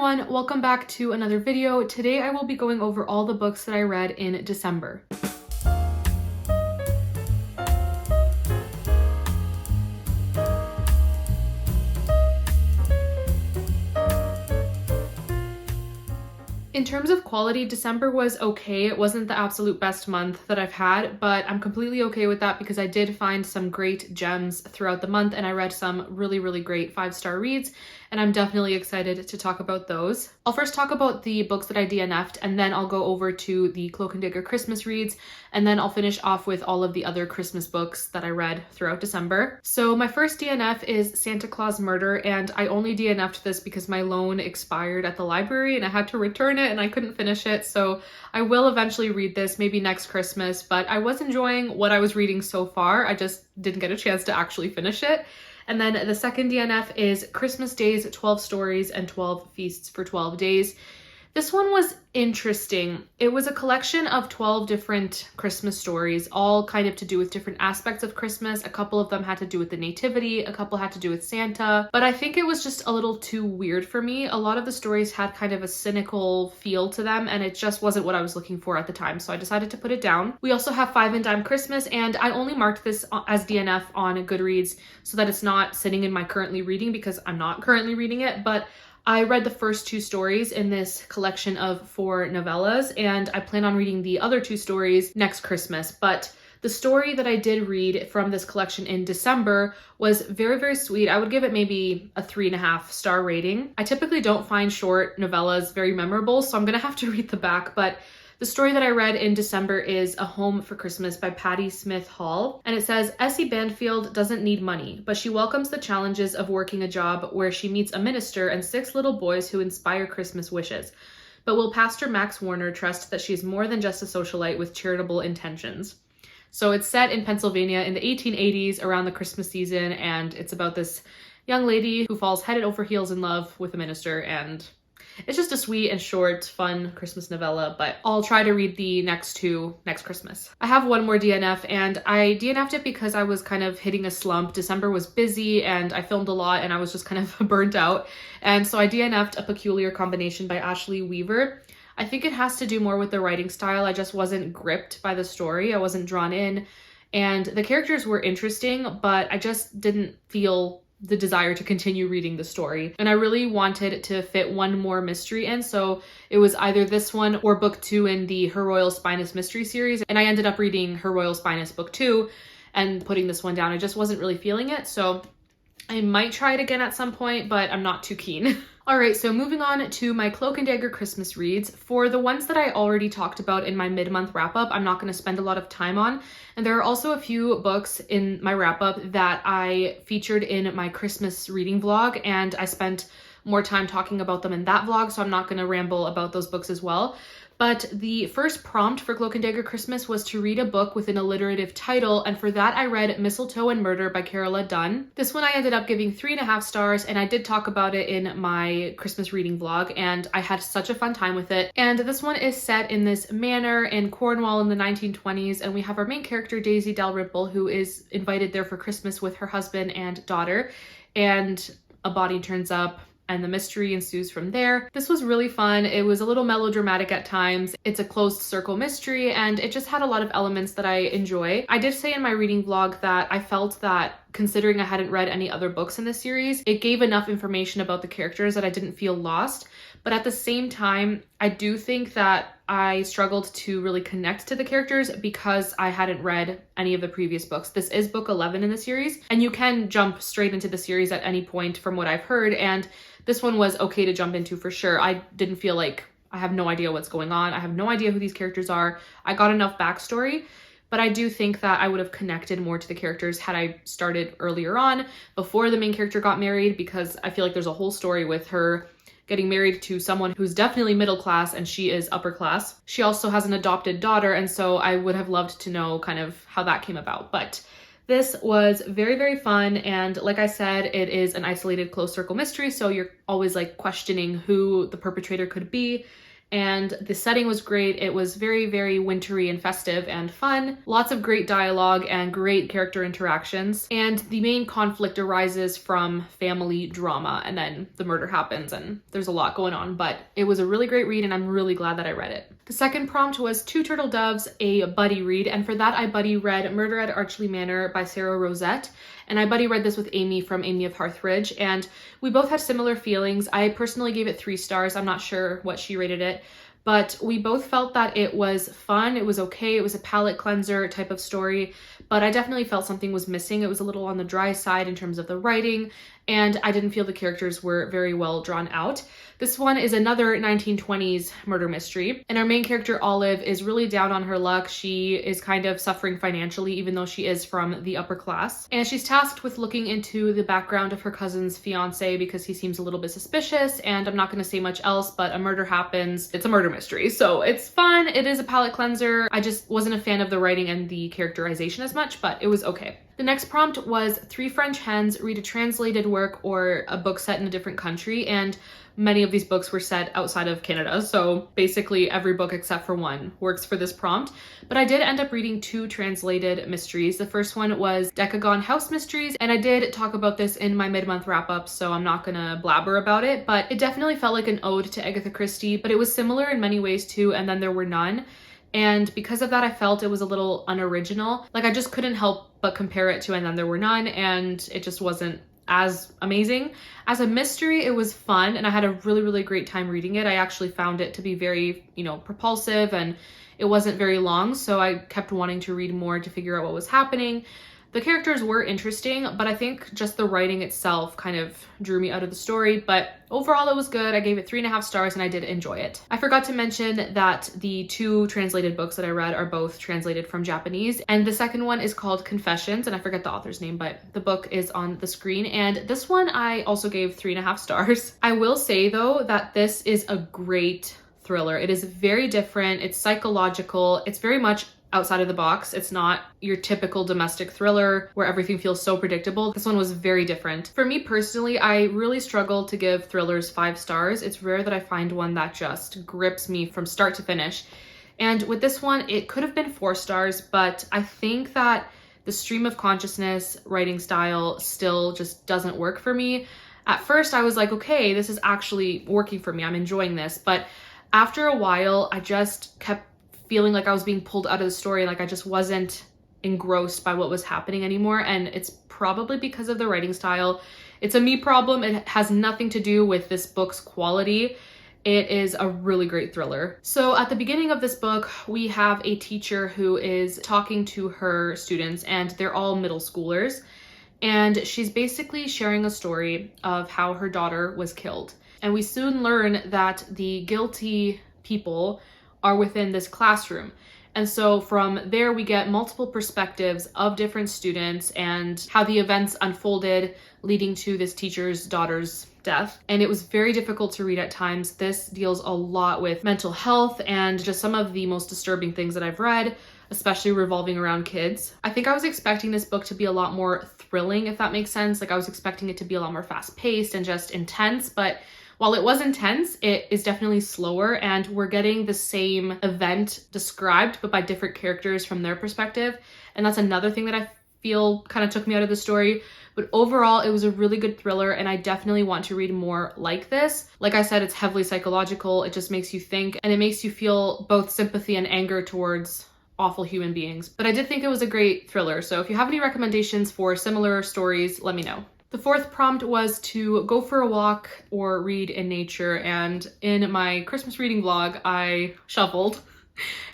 everyone, welcome back to another video. Today I will be going over all the books that I read in December. In terms of quality, December was okay. It wasn't the absolute best month that I've had, but I'm completely okay with that because I did find some great gems throughout the month and I read some really great 5-star reads, and I'm definitely excited to talk about those. I'll first talk about the books that I DNF'd, and then I'll go over to the CLOAK and DAGGER Christmas reads, and then I'll finish off with all of the other Christmas books that I read throughout December. So my first DNF is Santa Claus Murder, and I only DNF'd this because my loan expired at the library and I had to return it and I couldn't finish it. So I will eventually read this, maybe next Christmas, but I was enjoying what I was reading so far. I just didn't get a chance to actually finish it. And then the second DNF is Christmas Days, 12 Stories and 12 Feasts for 12 Days. This one was interesting. It was a collection of 12 different Christmas stories, all kind of to do with different aspects of Christmas. A couple of them had to do with the nativity, a couple had to do with Santa, but I think it was just a little too weird for me. A lot of the stories had kind of a cynical feel to them, and it just wasn't what I was looking for at the time, so I decided to put it down. We also have Five and Dime Christmas, and I only marked this as DNF on Goodreads so that it's not sitting in my currently reading because I'm not currently reading it, but I read the first 2 stories in this collection of 4 novellas, and I plan on reading the other 2 stories next Christmas. But the story that I did read from this collection in December was very sweet. I would give it maybe a 3.5-star rating. I typically don't find short novellas very memorable, so I'm gonna have to read the back, but the story that I read in December is A Home for Christmas by Patti Smith Hall, and it says, Essie Banfield doesn't need money, but she welcomes the challenges of working a job where she meets a minister and 6 little boys who inspire Christmas wishes. But will Pastor Max Warner trust that she is more than just a socialite with charitable intentions? So it's set in Pennsylvania in the 1880s around the Christmas season, and it's about this young lady who falls head over heels in love with a minister, and it's just a sweet and short, fun Christmas novella, but I'll try to read the next 2 next Christmas. I have one more DNF, and I DNF'd it because I was kind of hitting a slump. December was busy and I filmed a lot and I was just kind of burnt out. And so I DNF'd A Peculiar Combination by Ashley Weaver. I think it has to do more with the writing style. I just wasn't gripped by the story. I wasn't drawn in, and the characters were interesting, but I just didn't feel the desire to continue reading the story. And I really wanted to fit one more mystery in, so it was either this one or book 2 in the Her Royal Spinous mystery series, and I ended up reading Her Royal Spinous book 2 and putting this one down. I just wasn't really feeling it, so I might try it again at some point, but I'm not too keen. Alright, so moving on to my CLOAK and DAGGER Christmas reads. For the ones that I already talked about in my mid-month wrap-up, I'm not going to spend a lot of time on. And there are also a few books in my wrap-up that I featured in my Christmas reading vlog, and I spent more time talking about them in that vlog, so I'm not going to ramble about those books as well. But the first prompt for CLOAK and DAGGER Christmas was to read a book with an alliterative title, and for that I read Mistletoe and Murder by Carola Dunn. This one I ended up giving 3.5 stars, and I did talk about it in my Christmas reading vlog, and I had such a fun time with it. And this one is set in this manor in Cornwall in the 1920s, and we have our main character Daisy Dalrymple, who is invited there for Christmas with her husband and daughter, and a body turns up and the mystery ensues from there. This was really fun. It was a little melodramatic at times. It's a closed circle mystery, and it just had a lot of elements that I enjoy. I did say in my reading vlog that I felt that considering I hadn't read any other books in this series, it gave enough information about the characters that I didn't feel lost. But at the same time, I do think that I struggled to really connect to the characters because I hadn't read any of the previous books. This is book 11 in the series, and you can jump straight into the series at any point from what I've heard, and this one was okay to jump into for sure. I didn't feel like I have no idea what's going on. I have no idea who these characters are. I got enough backstory, but I do think that I would have connected more to the characters had I started earlier on, before the main character got married, because I feel like there's a whole story with her getting married to someone who's definitely middle class and she is upper class. She also has an adopted daughter, and so I would have loved to know kind of how that came about. But this was very fun, and like I said, it is an isolated closed circle mystery, so you're always like questioning who the perpetrator could be. and the setting was great. It was very, very wintry and festive and fun. Lots of great dialogue and great character interactions. And the main conflict arises from family drama, and then the murder happens and there's a lot going on. But it was a really great read and I'm really glad that I read it. The second prompt was Two Turtle Doves, a buddy read. And for that, I buddy read Murder at Archley Manor by Sarah Rosette. And I buddy read this with Amy from Amy of Hearthridge, and we both had similar feelings. I personally gave it 3 stars. I'm not sure what she rated it, but we both felt that it was fun. It was okay. It was a palate cleanser type of story, but I definitely felt something was missing. It was a little on the dry side in terms of the writing, and I didn't feel the characters were very well drawn out. This one is another 1920s murder mystery, and our main character, Olive, is really down on her luck. She is kind of suffering financially, even though she is from the upper class, and she's tasked with looking into the background of her cousin's fiance because he seems a little bit suspicious, and I'm not going to say much else, but a murder happens. It's a murder mystery, so it's fun. It is a palate cleanser. I just wasn't a fan of the writing and the characterization as much, but it was okay. The next prompt was 3 French Hens read a translated work or a book set in a different country, and many of these books were set outside of Canada, so basically every book except for one works for this prompt. But I did end up reading 2 translated mysteries. The first one was Decagon House Mysteries, and I did talk about this in my mid-month wrap-up, so I'm not gonna blabber about it, but it definitely felt like an ode to Agatha Christie, but it was similar in many ways too, and then there were none. And because of that, I felt it was a little unoriginal. Like, I just couldn't help but compare it to And Then There Were None, and it just wasn't as amazing. As a mystery, it was fun, and I had a really, really great time reading it. I actually found it to be very, propulsive, and it wasn't very long, so I kept wanting to read more to figure out what was happening. The characters were interesting, but I think just the writing itself kind of drew me out of the story. But overall, it was good. I gave it 3.5 stars and I did enjoy it. I forgot to mention that the 2 translated books that I read are both translated from Japanese. And the second one is called Confessions, and I forget the author's name, but the book is on the screen. And this one I also gave 3.5 stars. I will say though that this is a great thriller. It is very different. It's psychological. It's very much outside of the box. It's not your typical domestic thriller where everything feels so predictable. This one was very different. For me personally, I really struggle to give thrillers 5 stars. It's rare that I find one that just grips me from start to finish. And with this one, it could have been 4 stars, but I think that the stream of consciousness writing style still just doesn't work for me. At first, I was like, okay, this is actually working for me. I'm enjoying this. But after a while, I just kept feeling like I was being pulled out of the story, like I just wasn't engrossed by what was happening anymore, and it's probably because of the writing style. It's a me problem. It has nothing to do with this book's quality. It is a really great thriller. So at the beginning of this book, we have a teacher who is talking to her students, and they're all middle schoolers, and she's basically sharing a story of how her daughter was killed. And we soon learn that the guilty people are within this classroom. And so from there, we get multiple perspectives of different students and how the events unfolded leading to this teacher's daughter's death. And it was very difficult to read at times. This deals a lot with mental health and just some of the most disturbing things that I've read, especially revolving around kids. I think I was expecting this book to be a lot more thrilling, if that makes sense. Like, I was expecting it to be a lot more fast-paced and just intense, but while it was intense, it is definitely slower, and we're getting the same event described, but by different characters from their perspective. And that's another thing that I feel kind of took me out of the story. But overall, it was a really good thriller, and I definitely want to read more like this. Like I said, it's heavily psychological. It just makes you think, and it makes you feel both sympathy and anger towards awful human beings. But I did think it was a great thriller. So if you have any recommendations for similar stories, let me know. The 4th prompt was to go for a walk or read in nature, and in my Christmas reading vlog, I shoveled.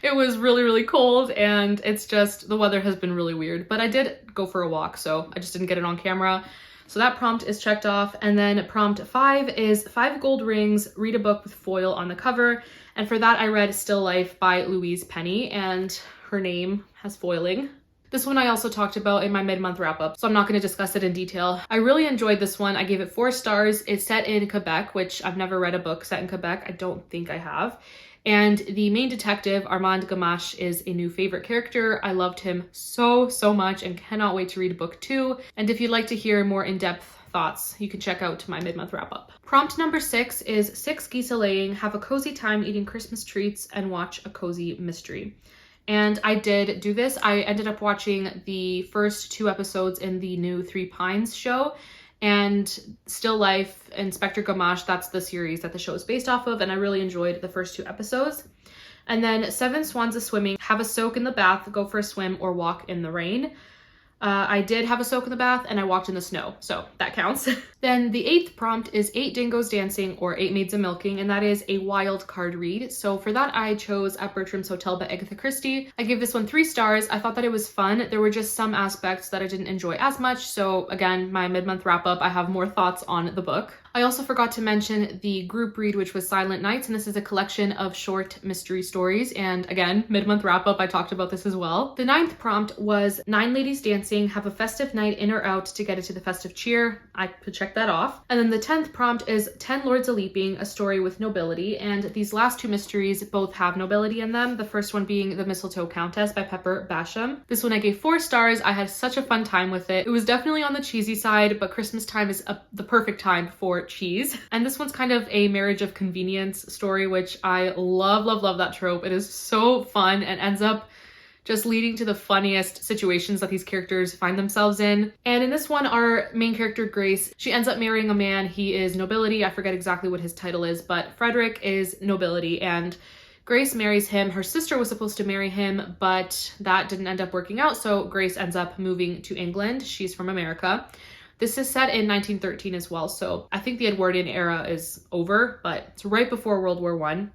It was really, really cold, and it's just, the weather has been really weird, but I did go for a walk, so I just didn't get it on camera. So that prompt is checked off. And then prompt 5 is 5 gold rings, read a book with foil on the cover. And for that, I read Still Life by Louise Penny, and her name has foiling. This one I also talked about in my mid-month wrap-up, so I'm not going to discuss it in detail. I really enjoyed this one. I gave it 4 stars. It's set in Quebec, which I've never read a book set in Quebec. I don't think I have. And the main detective, Armand Gamache, is a new favorite character. I loved him so much and cannot wait to read book 2. And if you'd like to hear more in-depth thoughts, you can check out my mid-month wrap-up. Prompt number 6 is 6 geese a-laying, have a cozy time eating Christmas treats, and watch a cozy mystery. And I did do this. I ended up watching the first 2 episodes in the new Three Pines show, and Still Life, Inspector Gamache, that's the series that the show is based off of, and I really enjoyed the first 2 episodes. And then 7 swans a-swimming, have a soak in the bath, go for a swim, or walk in the rain. I did have a soak in the bath and I walked in the snow, so that counts. Then the 8th prompt is 8 dingoes dancing or 8 maids a milking, and that is a wild card read. So for that, I chose At Bertram's Hotel by Agatha Christie. I gave this one 3 stars. I thought that it was fun. There were just some aspects that I didn't enjoy as much. So again, my mid-month wrap up, I have more thoughts on the book. I also forgot to mention the group read, which was Silent Nights, and this is a collection of short mystery stories. And again, mid-month wrap up, I talked about this as well. The 9th prompt was 9 ladies dancing, have a festive night in or out to get into the festive cheer. I could check that off. And then the 10th prompt is 10 lords a-leaping, a story with nobility. And these last 2 mysteries both have nobility in them. The first one being The Mistletoe Countess by Pepper Basham. This one I gave 4 stars. I had such a fun time with it. It was definitely on the cheesy side, but Christmas time is the perfect time for cheese. And this one's kind of a marriage of convenience story, which I love that trope. It is so fun and ends up just leading to the funniest situations that these characters find themselves in. And in this one, our main character, Grace, she ends up marrying a man. He is nobility. I forget exactly what his title is, but Frederick is nobility, and Grace marries him. Her sister was supposed to marry him, but that didn't end up working out, so Grace ends up moving to England. She's from America. This is set in 1913 as well, so I think the Edwardian era is over, but it's right before World War I.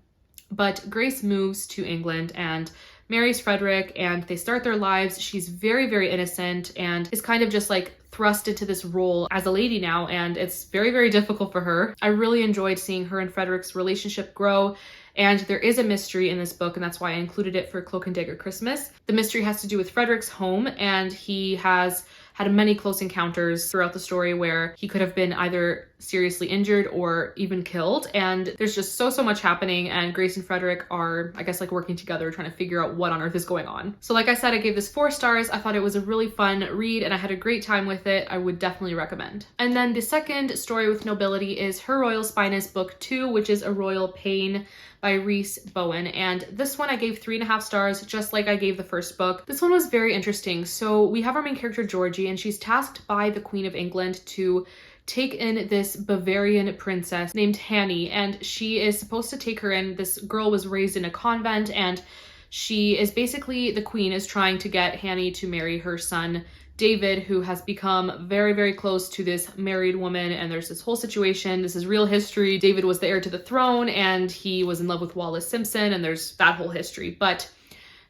But Grace moves to England and marries Frederick, and they start their lives. She's very innocent and is kind of just like thrust into this role as a lady now, and it's very difficult for her. I really enjoyed seeing her and Frederick's relationship grow, and there is a mystery in this book, and that's why I included it for Cloak and Dagger Christmas. The mystery has to do with Frederick's home, and he has had many close encounters throughout the story where he could have been either seriously injured or even killed. And there's just so much happening, and Grace and Frederick are, I guess, like working together trying to figure out what on earth is going on. So like I said, I gave this 4 stars. I thought it was a really fun read and I had a great time with it. I would definitely recommend. And then the second story with nobility is Her Royal Spyness Book 2, which is A Royal Pain by Rhys Bowen. And this one I gave 3.5 stars, just like I gave the first book. This one was very interesting. So we have our main character, Georgie, and she's tasked by the Queen of England to take in this Bavarian princess named Hanny, and she is supposed to take her in. This girl was raised in a convent, and she is basically, the queen is trying to get Hanny to marry her son David, who has become very close to this married woman, and there's this whole situation. This is real history. David was the heir to the throne, and he was in love with Wallis Simpson, and there's that whole history. But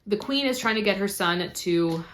the queen is trying to get her son to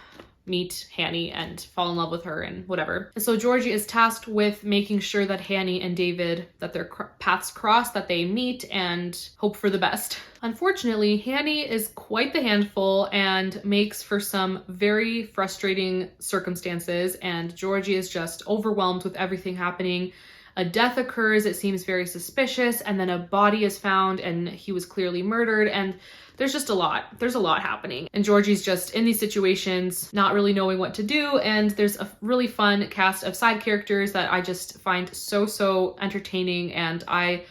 meet Hanny and fall in love with her and whatever. And so Georgie is tasked with making sure that Hanny and David, that their paths cross, that they meet, and hope for the best. Unfortunately, Hanny is quite the handful and makes for some very frustrating circumstances, and Georgie is just overwhelmed with everything happening. A death occurs, it seems very suspicious, and then a body is found and he was clearly murdered, and there's just a lot. There's a lot happening. And Georgie's just in these situations, not really knowing what to do, and there's a really fun cast of side characters that I just find so entertaining, and I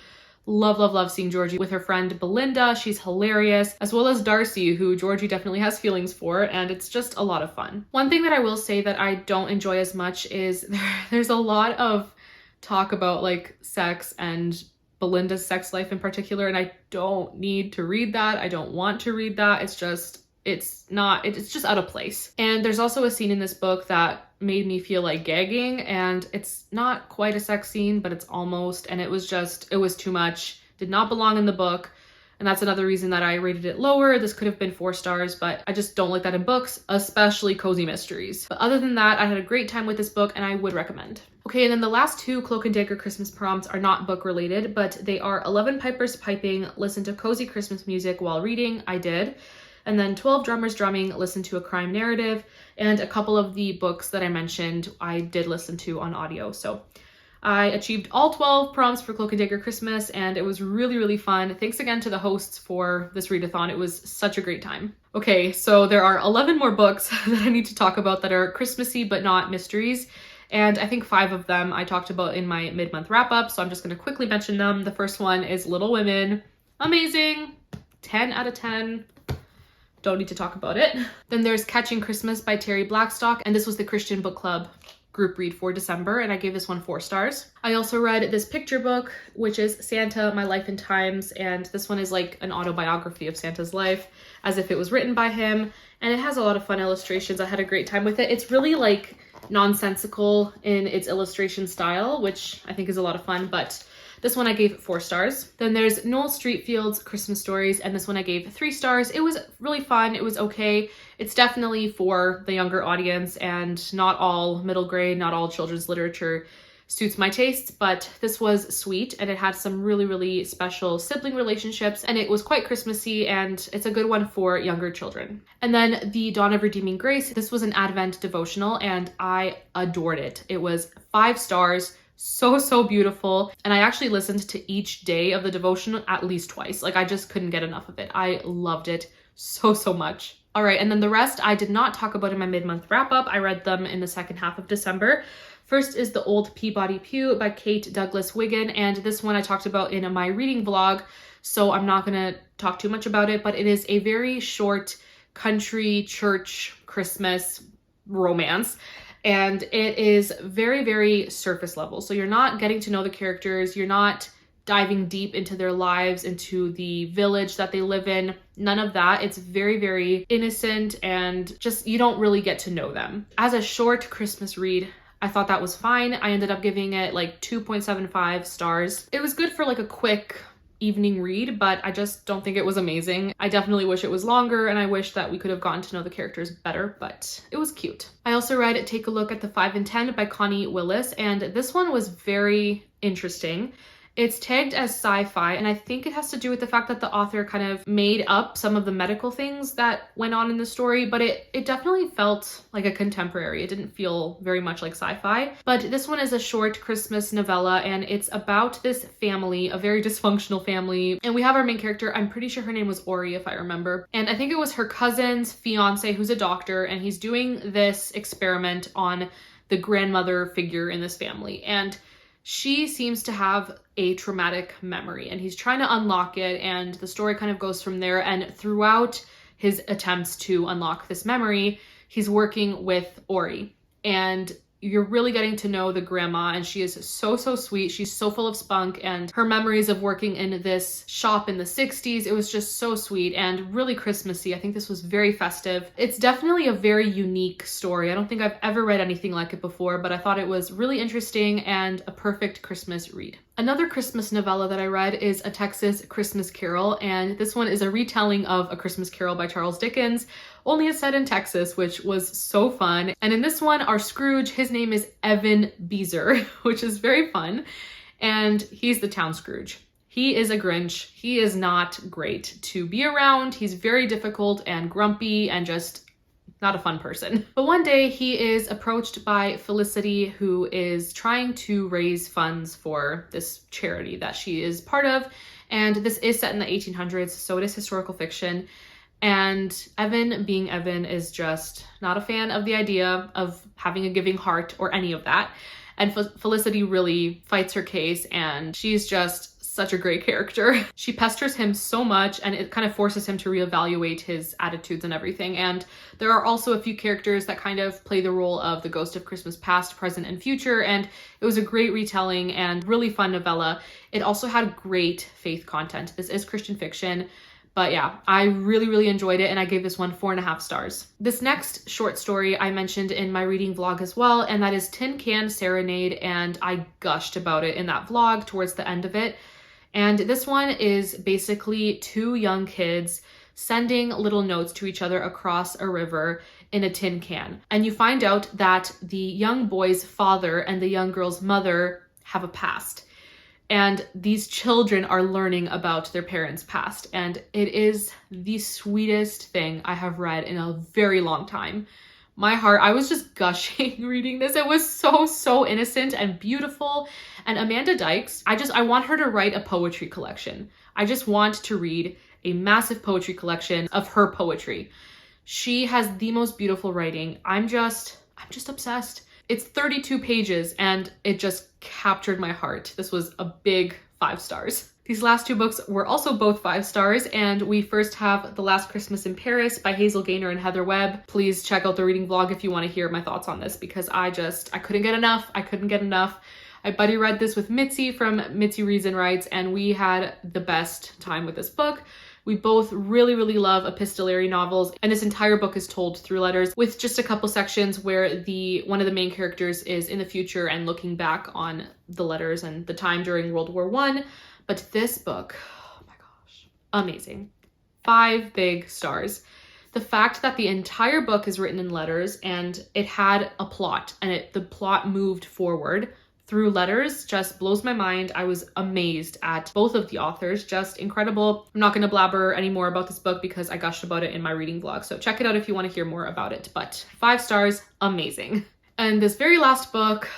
love seeing Georgie with her friend Belinda. She's hilarious, as well as Darcy, who Georgie definitely has feelings for, and it's just a lot of fun. One thing that I will say that I don't enjoy as much is there's a lot of talk about like sex and Belinda's sex life in particular, and I don't need to read that. I don't want to read that. It's just out of place. And there's also a scene in this book that made me feel like gagging, and it's not quite a sex scene, but it's almost, and it was too much. Did not belong in the book. And that's another reason that I rated it lower. This could have been 4 stars, but I just don't like that in books, especially cozy mysteries. But other than that, I had a great time with this book and I would recommend. Okay, and then the last 2 Cloak and Dagger Christmas prompts are not book related, but they are 11 pipers piping, listen to cozy Christmas music while reading. I did. And then 12 drummers drumming, listen to a crime narrative, and a couple of the books that I mentioned I did listen to on audio. So I achieved all 12 prompts for Cloak and Dagger Christmas, and it was really fun. Thanks again to the hosts for this readathon. It was such a great time. Okay, so there are 11 more books that I need to talk about that are Christmassy but not mysteries. And I think 5 of them I talked about in my mid-month wrap-up, so I'm just going to quickly mention them. The first one is Little Women. Amazing. 10 out of 10. Don't need to talk about it. Then there's Catching Christmas by Terry Blackstock, and this was the Christian Book Club group read for December, and I gave this one 4 stars. I also read this picture book, which is Santa, My Life in Times, and this one is like an autobiography of Santa's life, as if it was written by him, and it has a lot of fun illustrations. I had a great time with it. It's really like nonsensical in its illustration style, which I think is a lot of fun, but this one I gave 4 stars. Then there's Noel Streatfield's Christmas Stories, and this one I gave 3 stars. It was really fun. It was okay. It's definitely for the younger audience, and not all middle grade, not all children's literature suits my tastes, but this was sweet, and it had some really, really special sibling relationships, and it was quite Christmassy, and it's a good one for younger children. And then the Dawn of Redeeming Grace. This was an Advent devotional, and I adored it. It was 5 stars. So beautiful. And I actually listened to each day of the devotion at least twice. Like, I just couldn't get enough of it. I loved it so much. All right, and then the rest I did not talk about in my mid-month wrap-up. I read them in the second half of December. First is The Old Peabody Pew by Kate Douglas Wiggin, and this one I talked about in my reading vlog, so I'm not gonna talk too much about it, but it is a very short country church Christmas romance. And it is very surface level. So you're not getting to know the characters. You're not diving deep into their lives, into the village that they live in. None of that. It's very innocent, and just, you don't really get to know them. As a short Christmas read, I thought that was fine. I ended up giving it like 2.75 stars. It was good for like a quick evening read, but I just don't think it was amazing. I definitely wish it was longer, and I wish that we could have gotten to know the characters better, but it was cute. I also read Take a Look at the 5 and 10 by Connie Willis, and this one was very interesting. It's tagged as sci-fi, and I think it has to do with the fact that the author kind of made up some of the medical things that went on in the story, but it definitely felt like a contemporary. It didn't feel very much like sci-fi. But this one is a short Christmas novella, and it's about this family, a very dysfunctional family. And we have our main character, I'm pretty sure her name was Ori, if I remember. And I think it was her cousin's fiance, who's a doctor, and he's doing this experiment on the grandmother figure in this family. And she seems to have a traumatic memory, and he's trying to unlock it, and the story kind of goes from there. And throughout his attempts to unlock this memory, he's working with Ori, and you're really getting to know the grandma, and she is so sweet. She's so full of spunk, and her memories of working in this shop in the 60s, it was just so sweet and really Christmassy. I think this was very festive. It's definitely a very unique story. I don't think I've ever read anything like it before, but I thought it was really interesting and a perfect Christmas read. Another Christmas novella that I read is A Texas Christmas Carol, and this one is a retelling of A Christmas Carol by Charles Dickens, only it's set in Texas, which was so fun. And in this one, our Scrooge, his name is Evan Beezer, which is very fun, and he's the town Scrooge. He is a Grinch. He is not great to be around. He's very difficult and grumpy and just not a fun person. But one day he is approached by Felicity, who is trying to raise funds for this charity that she is part of. And this is set in the 1800s, so it is historical fiction. And Evan, being Evan, is just not a fan of the idea of having a giving heart or any of that. And Felicity really fights her case, and she's just such a great character. She pesters him so much, and it kind of forces him to reevaluate his attitudes and everything. And there are also a few characters that kind of play the role of the ghost of Christmas past, present, and future, and it was a great retelling and really fun novella. It also had great faith content. This is Christian fiction, but yeah, I really enjoyed it, and I gave this one 4.5 stars. This next short story I mentioned in my reading vlog as well, and that is Can Serenade, and I gushed about it in that vlog towards the end of it. And this one is basically 2 young kids sending little notes to each other across a river in a tin can. And you find out that the young boy's father and the young girl's mother have a past. And these children are learning about their parents' past. And it is the sweetest thing I have read in a very long time. My heart, I was just gushing reading this. It was so innocent and beautiful. And Amanda Dykes, I want her to write a poetry collection. I just want to read a massive poetry collection of her poetry. She has the most beautiful writing. I'm just obsessed. It's 32 pages and it just captured my heart. This was a big 5 stars. These last 2 books were also both 5 stars, and we first have The Last Christmas in Paris by Hazel Gaynor and Heather Webb. Please check out the reading vlog if you want to hear my thoughts on this, because I couldn't get enough. I couldn't get enough. I buddy read this with Mitzi from Mitzi Reads and Writes, and we had the best time with this book. We both really, really love epistolary novels, and this entire book is told through letters, with just a couple sections where one of the main characters is in the future and looking back on the letters and the time during World War I. But this book, oh my gosh, amazing. 5 big stars. The fact that the entire book is written in letters and it had a plot and the plot moved forward through letters just blows my mind. I was amazed at both of the authors, just incredible. I'm not going to blabber any more about this book because I gushed about it in my reading vlog, so check it out if you want to hear more about it. But 5 stars, amazing. And this very last book,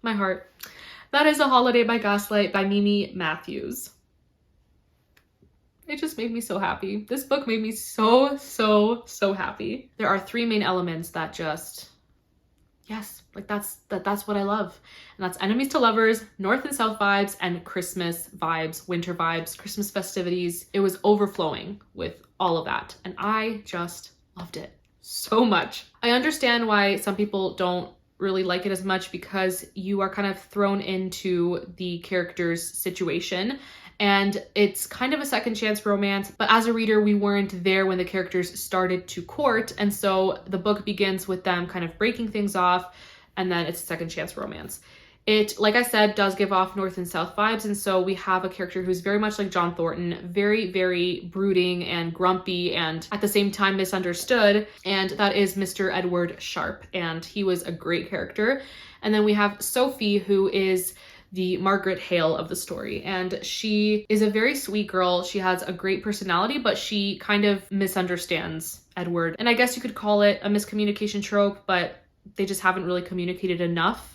my heart, that is A Holiday by Gaslight by Mimi Matthews. It just made me so happy. This book made me so, so, so happy. There are 3 main elements that just, yes, like that's what I love. And that's enemies to lovers, north and south vibes, and Christmas vibes, winter vibes, Christmas festivities. It was overflowing with all of that. And I just loved it so much. I understand why some people don't really like it as much, because you are kind of thrown into the character's situation. And it's kind of a second chance romance, but as a reader, we weren't there when the characters started to court. And so the book begins with them kind of breaking things off, and then it's a second chance romance. It, like I said, does give off north and south vibes. And so we have a character who's very much like John Thornton, very, very brooding and grumpy and at the same time misunderstood. And that is Mr. Edward Sharpe. And he was a great character. And then we have Sophie, who is the Margaret Hale of the story. And she is a very sweet girl. She has a great personality, but she kind of misunderstands Edward. And I guess you could call it a miscommunication trope, but they just haven't really communicated enough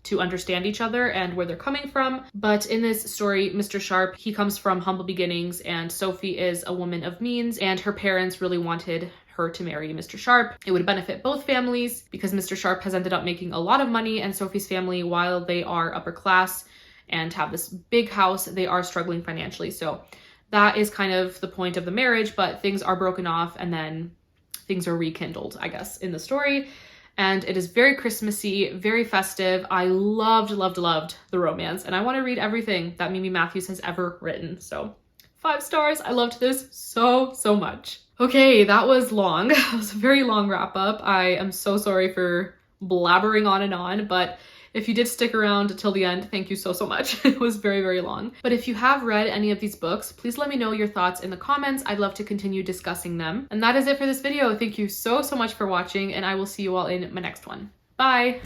to understand each other and where they're coming from. But in this story, Mr. Sharpe, he comes from humble beginnings, and Sophie is a woman of means, and her parents really wanted her to marry Mr. Sharpe. It would benefit both families because Mr. Sharpe has ended up making a lot of money, and Sophie's family, while they are upper class and have this big house, they are struggling financially. So that is kind of the point of the marriage, but things are broken off and then things are rekindled, I guess, in the story. And it is very Christmassy, very festive. I loved, loved, loved the romance, and I want to read everything that Mimi Matthews has ever written. So 5 stars. I loved this so, so much. Okay, that was long. It was a very long wrap up. I am so sorry for blabbering on and on, but if you did stick around till the end, thank you so, so much. It was very, very long. But if you have read any of these books, please let me know your thoughts in the comments. I'd love to continue discussing them. And that is it for this video. Thank you so, so much for watching, and I will see you all in my next one. Bye!